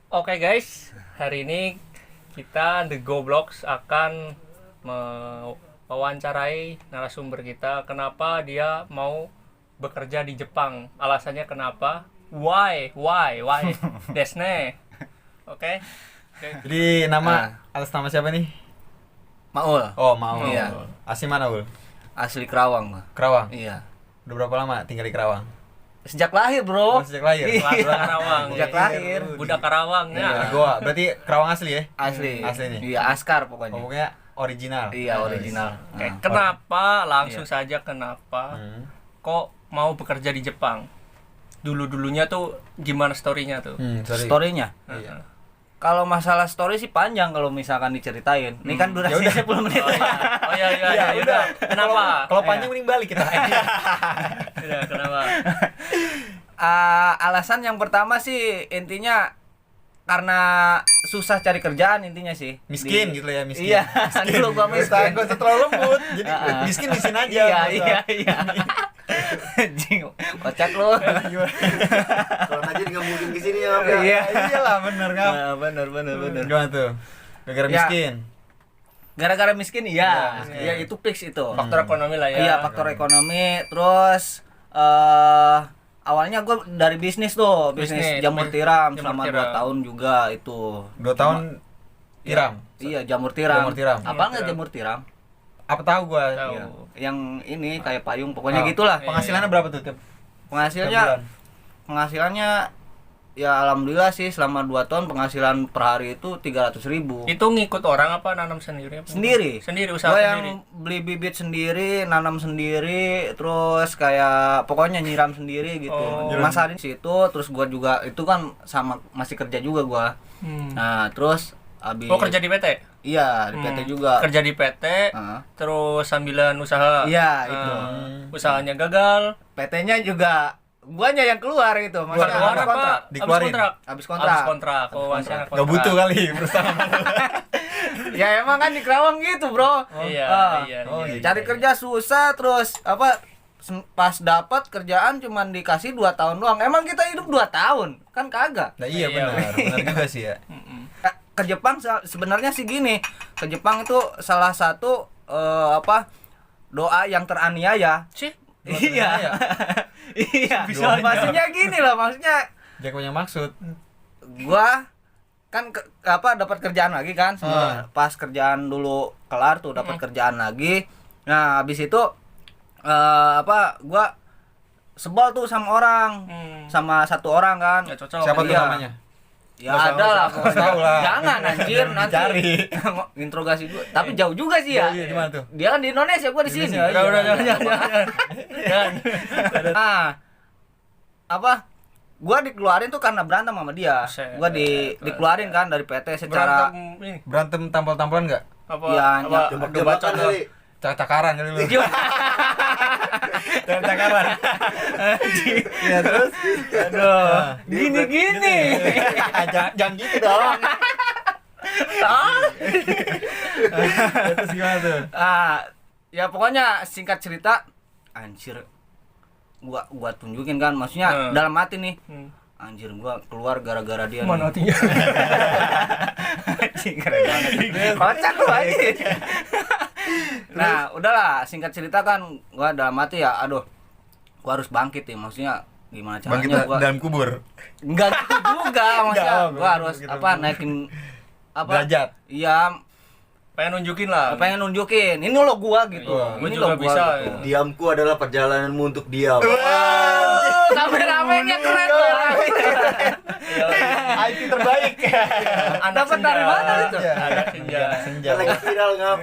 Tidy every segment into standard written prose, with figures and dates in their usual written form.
Oke guys, hari ini kita The Goblox akan mewawancarai narasumber kita. Kenapa dia mau bekerja di Jepang? Alasannya kenapa? Why? Desne. Oke. Jadi atas nama siapa nih? Maul. Oh, Maul. Iya. Asli mana, Ul? Asli Kerawang, Bang. Kerawang. Iya. Udah berapa lama tinggal di Kerawang? Sejak lahir, Bro. Oh, sejak lahir. Iya. Budak Karawang. Sejak lahir. Budak Karawang ya. Iya. Goa. Berarti Kerawang asli ya? Asli. Asli nih. Iya, Askar pokoknya. Oh, pokoknya original. Iya, original. Oke, Nah. kenapa? Langsung Iya. saja kenapa? Hmm. Kok mau bekerja di Jepang? Dulunya tuh gimana story-nya tuh? Sorry. Story-nya. Iya. Kalau masalah story sih panjang kalau misalkan diceritain. Ini kan Ya durasinya udah. 10 menit. Oh iya, Ya udah. Kenapa? Kalau panjang mending balik kita. Iya, kenapa? Alasan yang pertama sih intinya karena susah cari kerjaan intinya sih. Miskin gitu ya, miskin. Iya, dulu gua miskin. Gak usah terlalu lembut. Jadi miskin di sini aja. Iya. Anjing, kocak lu. Kalau aja nggak mungkin kesini ya, Bang. Iya. Iyalah bener kan. Bener. Gimana tuh? Gara-gara Ya. miskin. Gara-gara miskin iya. Iya, Iya, itu fix itu. Faktor ekonomi lah ya. Iya, faktor ekonomi. Terus awalnya gue dari bisnis tuh, bisnis Bisnis. jamur tiram Jamur selama tiram. 2 tahun juga itu. 2 tahun tiram. Iya, jamur tiram. Jamur tiram. Apa enggak jamur tiram? Apa tahu gua? Tahu. Iya. Yang ini kayak payung, pokoknya Oh, gitulah. Penghasilannya berapa tuh tiap Penghasilannya bulan? ya alhamdulillah sih selama 2 tahun penghasilan per hari itu 300.000. Itu ngikut orang apa nanam sendiri? Apa? Sendiri. Sendiri, usaha Gua sendiri. yang beli bibit sendiri, nanam sendiri, terus kayak pokoknya nyiram sendiri gitu. Oh. Masarin situ, terus gua juga itu kan sama masih kerja juga gua. Nah, terus habis Oh, kerja di PT? Iya, di PT juga. Kerja di PT, Heeh. terus sambilan usaha. Iya, itu. Usahanya gagal. PT-nya juga guanya yang keluar gitu. Keluar Maksudnya habis apa? kontrak. Dikeluarin. Habis kontrak. Habis kontrak. Oh, Habis masih kontrak. ada Gak butuh kontrak. kali perusahaan. Ya emang kan di Kerawang gitu, Bro. Iya, iya. Oh, iya. Cari kerja susah, terus pas dapat kerjaan cuman dikasih 2 tahun doang. Emang kita hidup 2 tahun? Kan kagak. Nah iya Iya. benar juga sih ya. Ke Jepang sebenarnya sih gini. Ke Jepang itu salah satu doa yang teraniaya. Sih, Iya. Iya. Bisa Maksudnya gini loh, maksudnya Jangan punya maksud. gua kan dapat kerjaan lagi kan pas kerjaan dulu kelar tuh dapat kerjaan lagi. Nah, habis itu gua sebel tuh sama orang. Sama satu orang kan. nggak cocok. Siapa tuh Iya. namanya? Ya Nggak ada usah, lah nggak usah tahu lah. Jangan anjir nanti Cari. interogasi gua. Tapi jauh juga sih ya. Iya, di mana tuh? Dia kan di Indonesia, gua di sini. Indonesia, Udah, iya. jangan. Nah, gua dikeluarin tuh karena berantem sama dia. Buset. Gua dikeluarin kan dari PT secara Berantem ini. Berantem tampol-tampolan enggak? Apa? Ya, apa? Tembak-tembakan kali. Cakaran kali lu. Iya. Cakaran. Iya terus. Aduh, gini-gini. Jangan gitu dong. Terus gimana tuh? Ya pokoknya singkat cerita, anjir. Gua tunjukin kan, maksudnya dalam hati nih. Anjir, gua keluar gara-gara dia. Mana nih. hatinya? Anjing, keren banget. Kocak lu anjing. Nah, udahlah, singkat cerita kan gua dalam hati ya, aduh. Gua harus bangkit ya, maksudnya gimana Bangkit caranya gua. dalam kubur. Enggak gitu juga, maksudnya Enggak, gua harus gitu. naikin Derajat. Iya, Pengen nunjukin lah. pengen nunjukin. Ini lo gua gitu. Iya, gua Ini juga lo gua bisa, gitu. ya. Diamku adalah perjalananmu untuk diam. Rame-ramenya keren tuh. IT terbaik. Dapat dari mana itu? Anak senja. Senja. Lagi viral ngap.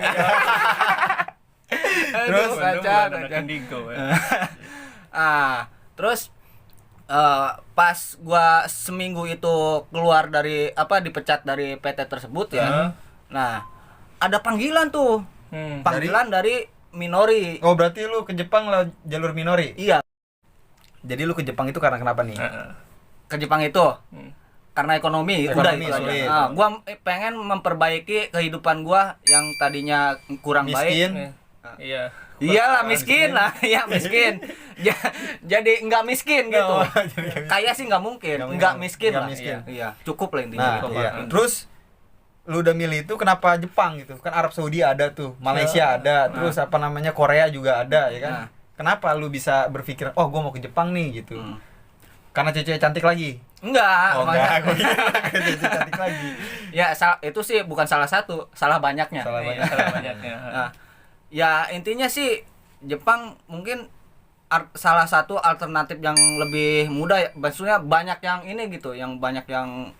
Terus Bandung, kaca. anak indigo, ya. Terus pas gua seminggu itu keluar dari dipecat dari PT tersebut ya. Nah, ada panggilan tuh. Panggilan dari Minori. Oh berarti lu ke Jepang lah jalur Minori. Iya, Jadi lu ke Jepang itu karena kenapa nih? ke Jepang itu. Karena ekonomi, udah Ekonomi itu sulit. aja. Gua pengen memperbaiki kehidupan gua yang tadinya kurang Miskin. baik. Iya. Iyalah miskin lah, ya miskin. Jadi nggak miskin gitu. Oh, jadi Kaya sih nggak mungkin, nggak miskin nggak lah. miskin. Iya, cukup lah intinya Nah, gitu. iya. Terus lu udah milih itu kenapa Jepang gitu? Kan Arab Saudi ada tuh, Malaysia ada, terus apa namanya Korea juga ada ya kan? Nah. Kenapa lu bisa berpikir, "Oh, gua mau ke Jepang nih" gitu. Karena cewek cantik lagi. Enggak, Oh, makanya- enggak, gua kira karena cewek cantik lagi. Ya itu sih bukan salah satu, salah banyaknya. Salah Iya, banyak. salah banyaknya. Nah, ya intinya sih Jepang mungkin salah satu alternatif yang lebih mudah ya. Maksudnya banyak yang ini gitu, yang banyak yang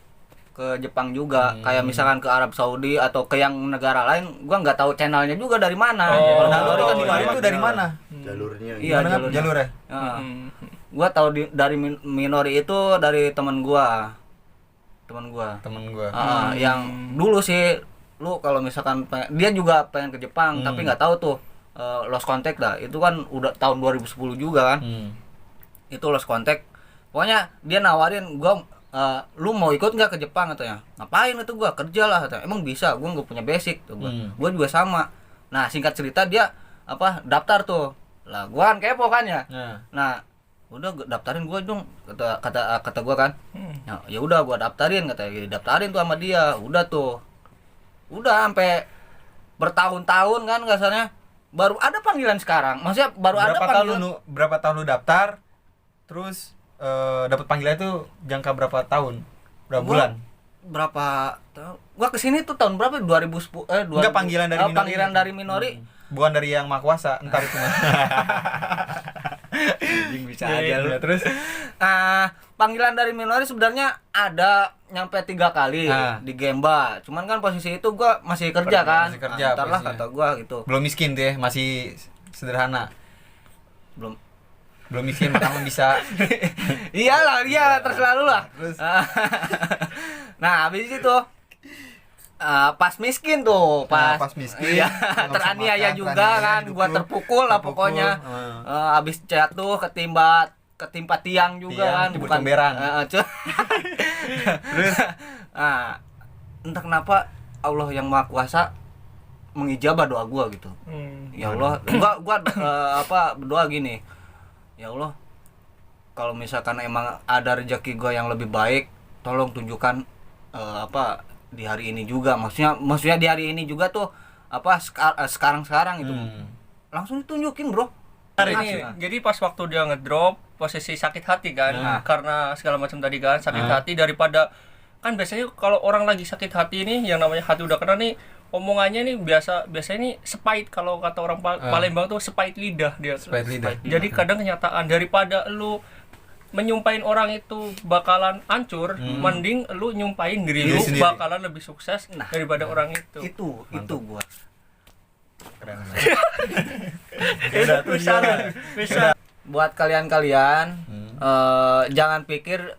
ke Jepang juga, kayak misalkan ke Arab Saudi atau ke yang negara lain, gua nggak tahu channelnya juga dari mana. Oh, Kalau Nah, lu naluri kan di di mana mana? itu dari mana? Jalurnya. Iya, Gimana, jalurnya. jalurnya. Heeh. Hmm. Gua tahu dari Minori itu dari teman gua. Teman gua. Temen gua. Yang dulu sih lu kalau misalkan dia juga pengen ke Jepang tapi nggak tahu tuh lost contact dah. Itu kan udah tahun 2010 juga kan. Itu lost contact. Pokoknya dia nawarin gua lu mau ikut nggak ke Jepang katanya. Ngapain itu gua kerja lah katanya. Emang bisa, gua nggak punya basic tuh gua. Gua juga sama. Nah, singkat cerita dia daftar tuh. Lah gua kan kepo kan ya. Nah, udah daftarin gua dong kata gua kan. Ya udah gua daftarin katanya. Daftarin tuh sama dia. Udah tuh. Udah sampai bertahun-tahun kan kasarnya baru ada panggilan sekarang. Maksudnya baru ada panggilan. Berapa tahun lu daftar? Terus dapat panggilan itu jangka berapa tahun? Berapa bulan? Gua kesini tuh tahun berapa? 2010 Enggak, panggilan dari Minori. panggilan dari Minori. Bukan dari yang Maha Kuasa, entar itu mah. Bisa Iya, terus panggilan dari Minori sebenarnya ada nyampe 3 kali di Gemba. Cuman kan posisi itu gua masih kerja kan. Masih kerja, Ntar lah posisinya. kata gua gitu. belum miskin tuh ya, masih sederhana. Belum Miskin makanya bisa. iyalah terserah lu lah. Terus? Nah, habis itu pas miskin tuh, Nah, pas miskin, iya, nggak bisa teraniaya makan, juga teraniaya kan, hidup gua lu. terpukul lah Terpukul, pokoknya. Habis jatuh ketimpa tiang juga Tiang, kan, jebur comberan. Terus entah kenapa Allah yang Maha Kuasa mengijabah doa gua gitu. Ya Allah, gua berdoa gini. Ya Allah, kalau misalkan emang ada rezeki gua yang lebih baik, tolong tunjukkan di hari ini juga. Maksudnya di hari ini juga tuh sekarang itu. Langsung ditunjukin, Bro. Jadi pas waktu dia ngedrop posisi sakit hati kan, karena segala macam tadi kan sakit hati daripada kan biasanya kalau orang lagi sakit hati ini yang namanya hati udah kena nih omongannya nih biasanya nih sepait, kalau kata orang Palembang tuh sepait lidah dia. Sepait lidah. Jadi kadang kenyataan daripada lu menyumpahin orang itu bakalan hancur, mending lu nyumpahin diri lu sendiri. bakalan lebih sukses daripada orang itu. Itu gua. Keren. Bisa. Buat kalian-kalian jangan pikir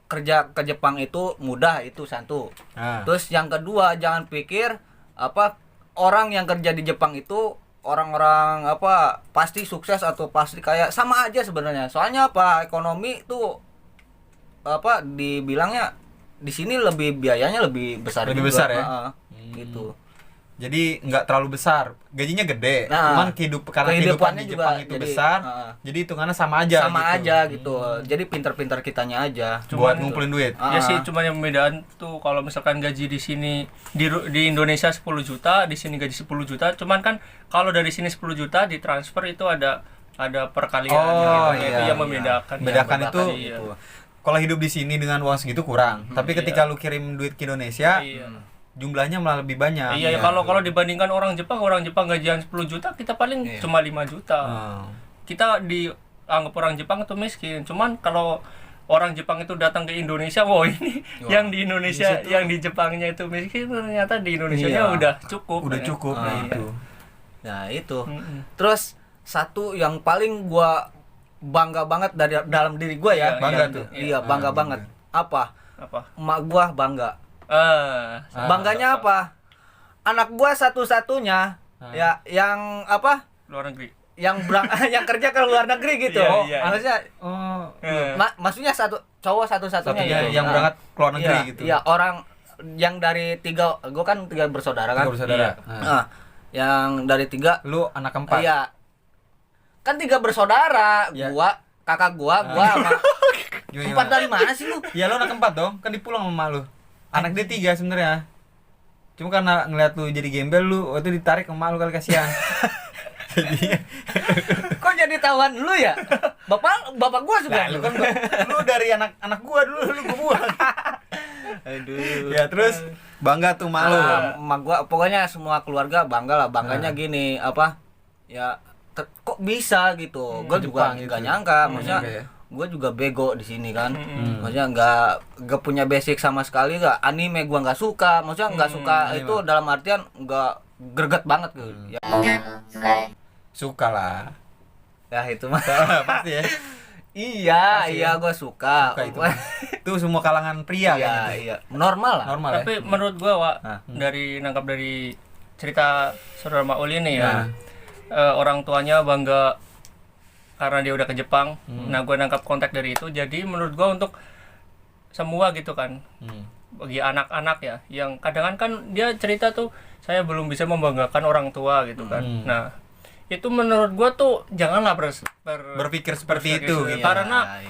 kerja ke Jepang itu mudah, itu satu. Terus yang kedua, jangan pikir orang yang kerja di Jepang itu orang-orang pasti sukses atau pasti kaya. Sama aja sebenarnya. Soalnya ekonomi tuh dibilangnya di sini biayanya lebih besar Lebih juga. besar ya? Gitu. Jadi nggak terlalu besar, gajinya gede, Nah, cuman karena kehidupan kehidupannya di Jepang juga itu jadi, besar, jadi hitungannya sama aja. Sama gitu. aja gitu. Jadi pintar-pintar kitanya aja. Buat Cuman ngumpulin duit. Ya sih, cuma yang perbedaan tuh kalau misalkan gaji di sini di Indonesia 10 juta, di sini gaji 10 juta. Cuman kan kalau dari sini 10 juta ditransfer itu ada perkalian Oh, gitu. iya, Itu yang iya. membedakan. Bedakan itu Iya. kalau hidup di sini dengan uang segitu kurang, tapi ketika lu kirim duit ke Indonesia, Iya. jumlahnya malah lebih banyak. Iya, kalau dibandingkan orang Jepang gajian 10 juta, kita paling cuma 5 juta. Kita dianggap orang Jepang itu miskin. Cuman kalau orang Jepang itu datang ke Indonesia, ini yang di Indonesia, yang di Jepangnya itu miskin, ternyata di Indonesianya Iya. udah cukup. Udah cukup, nah Iya. itu. Nah, itu. Terus satu yang paling gua bangga banget dari dalam diri gua ya. Bangga Iya, tuh. Iya, bangga banget. Apa? Emak gua bangga. Bangganya apa? Anak gua satu-satunya ya yang luar negeri. yang yang kerja ke luar negeri gitu. Iya, iya. Maksudnya Eh. maksudnya cowok satu-satunya gitu. yang berangkat ke luar negeri Iya, gitu. Iya, orang yang dari gua kan 3 bersaudara kan. Tiga bersaudara. Nah, Yang dari 3 Lu anak keempat. iya. Kan 3 bersaudara, Ya. gua, kakak gua sama Gimana, 4 dari mana sih lu? Ya lu anak keempat dong, kan dipulang sama emak lu. Anak dia 3 sebenarnya. Cuma karena ngeliat lu jadi gembel lu waktu itu ditarik ke emak lu kali kasihan. Jadi Kok jadi tawan lu ya? Bapak gua juga. lu kan lu dari anak gua dulu lu gua buang. Aduh. Ya terus bangga tuh emak lu. Emak gua pokoknya semua keluarga bangga lah. Bangganya gini, apa? Ya kok bisa gitu. Gua juga Jepang nggak gitu. nyangka, maksudnya nyangka ya. gue juga bego di sini kan. Maksudnya nggak punya basic sama sekali, nggak anime gua nggak suka, maksudnya nggak suka itu dalam artian nggak greget banget gitu. Ya, Suka lah. ya itu mah. Pasti ya. Iya, Pasti iya ya. gua suka. Suka itu. Itu semua kalangan pria Iya, kan itu. iya. Normal lah. Normal ya. Tapi menurut gua, Wak, Nah. dari nangkap dari cerita saudara Maul ini ya, Nah. orang tuanya bangga karena dia udah ke Jepang. Nah, gua nangkap kontak dari itu. Jadi menurut gua untuk semua gitu kan, bagi anak-anak ya, yang kadang kan dia cerita tuh saya belum bisa membanggakan orang tua gitu kan. Nah, itu menurut gua tuh janganlah Berpikir seperti itu gitu. gitu. Karena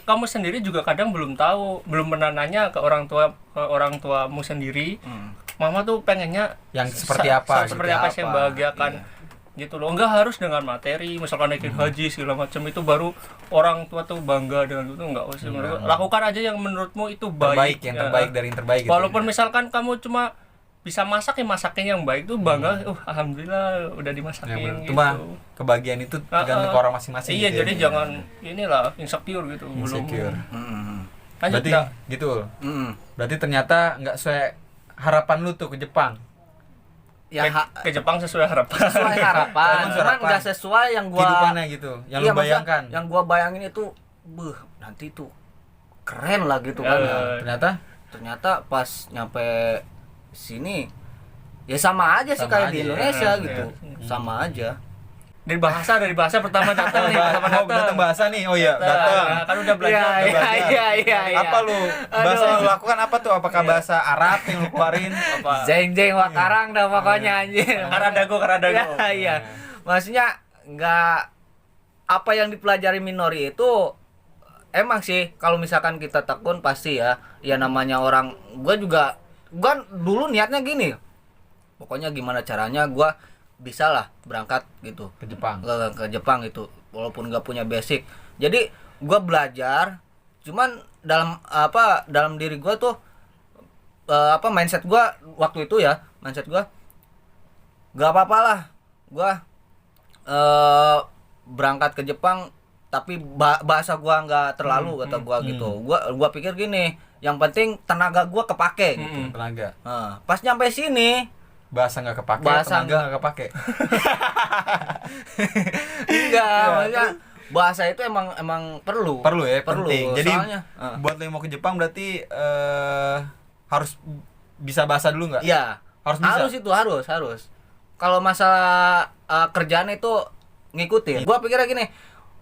kamu sendiri juga kadang belum tahu, belum pernah nanya ke orang tuamu sendiri. Mama tuh pengennya Yang seperti apa? seperti apa sih yang membahagiakan gitu loh. Enggak harus dengan materi, misalkan naikin haji segala macam itu baru orang tua tuh bangga dengan itu, enggak usah. Lakukan aja yang menurutmu itu baik. Yang Ya. terbaik dari yang terbaik gitu. Walaupun misalkan kamu cuma bisa masak, ya masakin yang baik tuh bangga. Alhamdulillah udah Ya, dimasakin bener. gitu. Cuma kebahagiaan itu tergantung ke orang masing-masing. Iya, gitu ya. jadi jangan inilah insecure gitu. Insecure. Lanjut, Berarti Dak. gitu. Berarti ternyata nggak sesuai harapan lu tuh ke Jepang. Ya ke Jepang sesuai harapan. sesuai harapan, Sesuai cuman harapan. nggak sesuai yang gua Kehidupannya gitu, yang Iya, lu maksudnya bayangkan. Yang gua bayangin itu, nanti tuh keren lah gitu kan. Ternyata pas nyampe sini ya sama aja sih Sama kayak aja di ya. Indonesia gitu. Sama aja. Dari bahasa pertama datang nih, pertama Datang bahasa nih. Oh iya, datang. Kan udah belajar. Iya. Apa lu? Bahasa yang lu lakukan apa tuh? Apakah bahasa Arab yang lu keluarin? Apa? Jeng wakarang dah pokoknya anjir. Karadago. Iya. Maksudnya nggak apa yang dipelajari Minori itu emang sih kalau misalkan kita tekun pasti ya namanya orang gua dulu niatnya gini. Pokoknya gimana caranya gua bisa lah berangkat gitu Ke Jepang. ke Jepang itu walaupun nggak punya basic. Jadi gua belajar cuman dalam diri gua tuh mindset gua waktu itu ya, mindset gua nggak apa-apa lah gua berangkat ke Jepang tapi bahasa gua nggak terlalu kata gua gitu. Gua pikir gini, yang penting tenaga gua kepake gitu. Tenaga. Nah, pas nyampe sini Bahasa nggak kepake, Bahasa tenaga nggak kepake. enggak, maksudnya bahasa itu emang perlu. Perlu ya, penting. Jadi soalnya, buat lo yang mau ke Jepang berarti harus bisa bahasa dulu nggak? iya. Harus bisa. Harus. Kalau masalah kerjaan itu ngikutin. Gua pikirnya gini,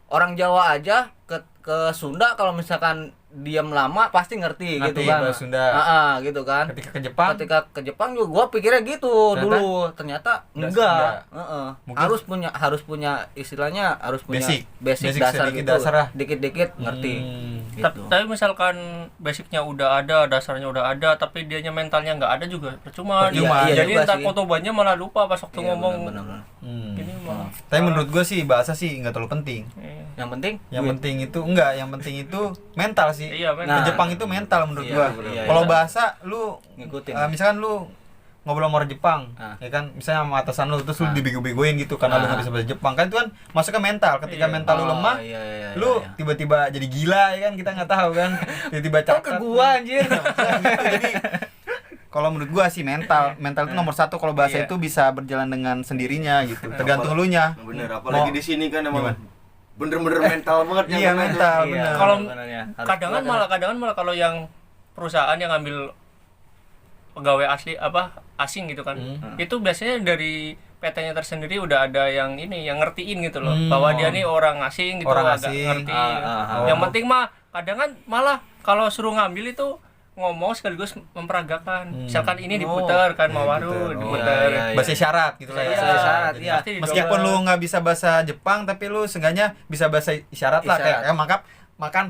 orang Jawa aja ke Sunda kalau misalkan diam lama pasti ngerti gitu kan. Bahasa Sunda. Gitu kan. Ketika ke Jepang, juga gua pikirnya gitu Ternyata? dulu. Ternyata Nggak enggak. Mungkin- Harus punya istilahnya harus punya Basic dasar sedikit gitu. dasar lah. Dikit-dikit ngerti. Gitu. Tapi misalkan basicnya udah ada, dasarnya udah ada, tapi dianya mentalnya nggak ada juga percuma. Iya Jadi juga ntar sih. kotobannya malah lupa pas waktu Iya, ngomong. bener-bener. Ini malah. Tapi menurut gue sih bahasa sih nggak terlalu penting. Iya. Yang penting Yang penting itu yang penting itu mental sih. Iya, mental. Ke Jepang itu mental menurut Iya, gua. iya, Kalau iya. bahasa lu Ngikutin. misalkan lu ngobrol sama orang Jepang, ya kan, misalnya sama atasan lu terus lu dibego-begoin gitu karena lu nggak bisa bahasa Jepang, kan itu kan masuknya mental. Ketika Iya. mental lu lemah, lu tiba-tiba jadi gila ya kan, kita nggak tahu kan, tiba-tiba Kok ke cacat. gua anjir. Jadi kalau menurut gua sih mental itu nomor satu. Kalau bahasa itu bisa berjalan dengan sendirinya gitu, tergantung lu nya. Bener, apalagi Mau- di sini kan emang Gimana? bener-bener mental banget Iya, yang mental, Iya, bener. Kalau benernya. Harus kadang kuat, malah kalau yang perusahaan yang ngambil pegawai asing gitu kan, itu biasanya dari PT-nya tersendiri udah ada yang ngertiin gitu loh, bahwa dia nih orang asing gitu, Orang agak asing. ngerti. Ah. Yang penting mah kadang kan malah kalau suruh ngambil itu ngomong sekaligus memperagakan. Misalkan ini diputar kan Mawaru diputar. iya. Bahasa isyarat gitu lah ya. Bahasa isyarat, Jadi, iya. Pasti meskipun didobel. lu nggak bisa bahasa Jepang tapi lu seenggaknya bisa bahasa isyarat lah Isyarat. kayak makan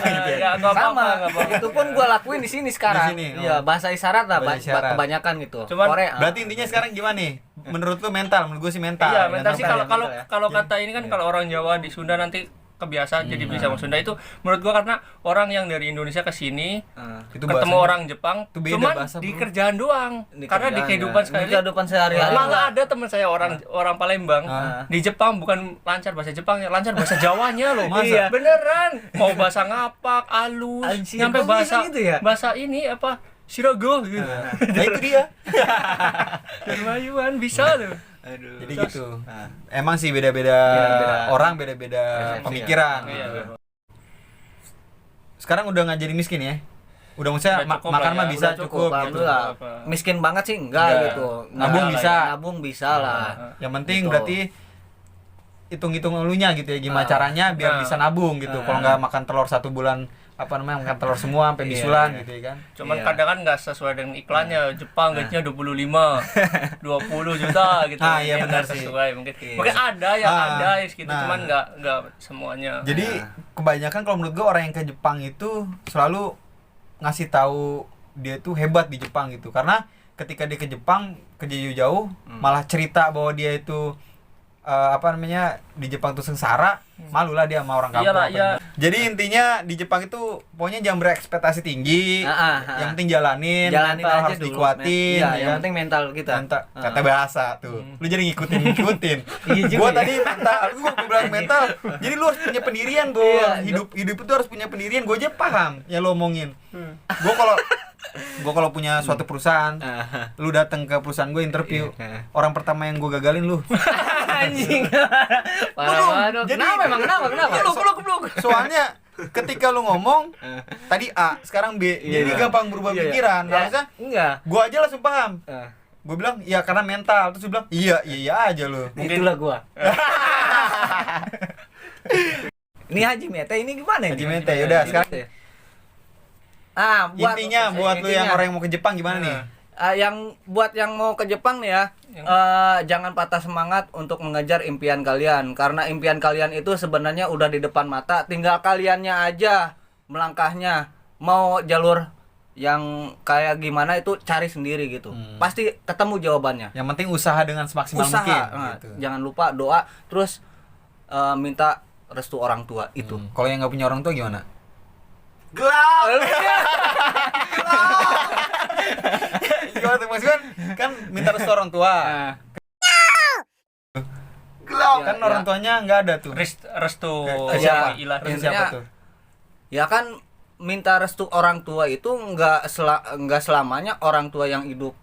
gitu ya. Ya, nggak apa-apa, Sama, nggak apa-apa. itu pun gua lakuin di sini sekarang. Di sini, oh. Iya, bahasa isyarat lah, Bahasa isyarat. kebanyakan gitu. Cuman- Korea. Berarti intinya sekarang gimana nih? Menurut lu mental, menurut gue sih mental. Iya, mental sih kalau mental kalau ya. kalau kata ini kan kalau orang Jawa di Sunda nanti kebiasaan jadi bisa ngomong Sunda itu menurut gua karena orang yang dari Indonesia ke sini Itu ketemu bahasanya- orang Jepang itu beda cuman bahasa, di bro. kerjaan doang. Karena di kehidupan di sekali kehidupan sehari-hari. malah ada teman saya orang Palembang di Jepang bukan lancar bahasa Jepangnya, lancar bahasa Jawanya loh. Masa? Iya. Beneran. Mau bahasa ngapak, halus, Anjir, nyampe kok bahasa bisa gitu ya? bahasa ini apa? Sirago gitu. Nah itu dia. Dermayuan bisa loh. Aduh. Jadi Terus- gitu. Emang sih beda-beda Beda-beda. orang, beda-beda Persepsi, pemikiran. Iya, gitu. iya. Sekarang udah nggak jadi miskin ya? Udah maksudnya Udah cukup makan lah mah ya, bisa Udah cukup gitu. alhamdulillah. Apa. Miskin banget sih enggak Enggak. gitu. Nabung Enggak, bisa. Nabung bisa lah. Yang penting Gitu. berarti hitung-hitung elunya gitu ya gimana caranya biar Nah. bisa nabung gitu. Kalau nggak makan telur 1 bulan makan telur semua sampai Iya, bisulan iya. gitu ya kan. Cuman Iya. kadang kan nggak sesuai dengan iklannya. Jepang gajinya 25, 20 juta gitu. Ah, iya Ini benar nggak sih. sesuai mungkin. Iya. Mungkin ada yang Ah, ada gitu, nah. cuman nggak semuanya. Jadi kebanyakan kalau menurut gue orang yang ke Jepang itu selalu ngasih tahu dia tuh hebat di Jepang gitu. Karena ketika dia ke Jepang kerja jauh-jauh malah cerita bahwa dia itu di Jepang tuh sengsara, malulah dia sama orang kampung. Iyalah, apa iya. gimana. Jadi intinya di Jepang itu pokoknya jangan berekspektasi tinggi. Yang penting jalanin Jalanin mental aja harus dulu. dikuatin. Iya, ya yang kan? penting mental kita. Kata bahasa tuh. Lu jadi ngikutin. Iya juga Gua ya. tadi mental, gua bilang mental. Jadi lu harus punya pendirian, Bo. Iya, hidup itu harus punya pendirian. Gua aja paham yang lu omongin. Gua kalau punya suatu perusahaan, lu datang ke perusahaan gue interview. Orang pertama yang gua gagalin lu. Anjing. Belum. Parah. Jadi- Kenapa? Belum. Soalnya ketika lu ngomong tadi A, sekarang B. Jadi gampang berubah Iya, iya. pikiran. Ya, Harusnya enggak. gua aja langsung paham. Gue bilang, "Iya karena mental." Terus dia bilang, "Iya aja lu." Itulah gua. Ini Haji Mete ini gimana ini? Haji Mete, yaudah sekarang intinya buat lu yang orang yang mau ke Jepang gimana nih? Yang buat yang mau ke Jepang nih ya, jangan patah semangat untuk mengejar impian kalian karena impian kalian itu sebenarnya udah di depan mata, tinggal kaliannya aja melangkahnya. Mau jalur yang kayak gimana itu cari sendiri gitu. Pasti ketemu jawabannya. Yang penting usaha dengan semaksimal Usaha, mungkin gitu. jangan lupa doa, terus minta restu orang tua itu. Kalau yang nggak punya orang tua gimana? Gelap. Gimana tuh maksudnya kan minta restu orang tua. Gelap. Kan Ya, orang tuanya nggak ada tuh. Restu Ke siapa? ilahi. Restu siapa Intinya- tuh? Ya kan minta restu orang tua itu nggak selamanya orang tua yang hidup.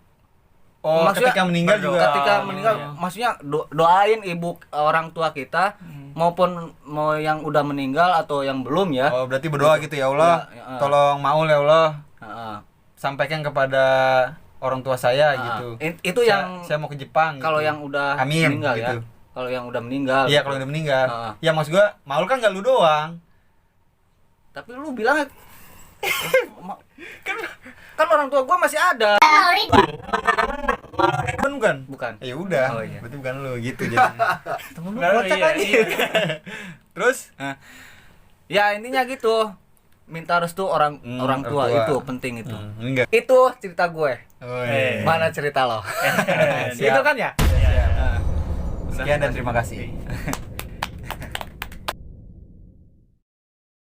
Oh, Maksudnya ketika meninggal berdoa. juga. Ketika Oh, meninggal, iya. maksudnya doain ibu orang tua kita maupun mau yang udah meninggal atau yang belum ya. Oh, berarti berdoa gitu ya Allah. Iya, iya. Tolong maul ya Allah, Heeh. sampaikan kepada orang tua saya gitu. Itu yang saya mau ke Jepang. kalau gitu. yang udah Amin, meninggal gitu. ya. Kalau yang udah meninggal. Iya, kalau udah meninggal. Heeh. Ya maksud gua, maul kan nggak lu doang. Tapi lu bilang kan orang tua gua masih ada. Bukan. Bukan. Ya udah. Oh, iya. Berarti bukan lu gitu jadinya. Temen lu Benar, kocak iya, lagi. iya. Terus Ya intinya gitu. Minta restu orang orang tua tua. itu penting itu. enggak. Itu cerita gue. Oh, iya. Mana cerita lo? Siap. Itu kan ya? Sekian dan terima kasih.